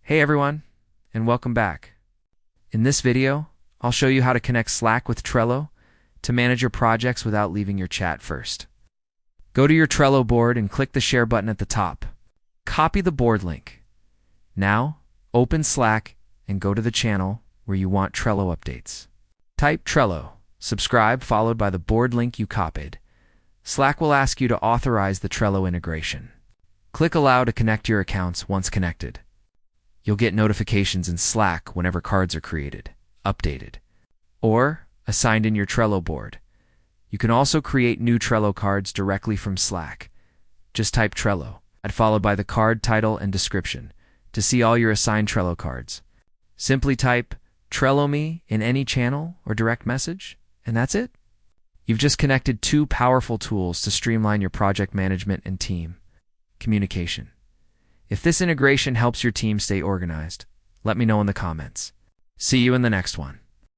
Hey everyone, and welcome back. In this video, I'll show you how to connect Slack with Trello to manage your projects without leaving your chat first. Go to your Trello board and click the Share button at the top. Copy the board link. Now, open Slack and go to the channel where you want Trello updates. Type Trello, subscribe followed by the board link you copied. Slack will ask you to authorize the Trello integration. Click Allow to connect your accounts once connected. You'll get notifications in Slack whenever cards are created, updated, or assigned in your Trello board. You can also create new Trello cards directly from Slack. Just type Trello, followed by the card title and description, to see all your assigned Trello cards. Simply type Trello me in any channel or direct message, and that's it. You've just connected two powerful tools to streamline your project management and team communication. If this integration helps your team stay organized, let me know in the comments. See you in the next one.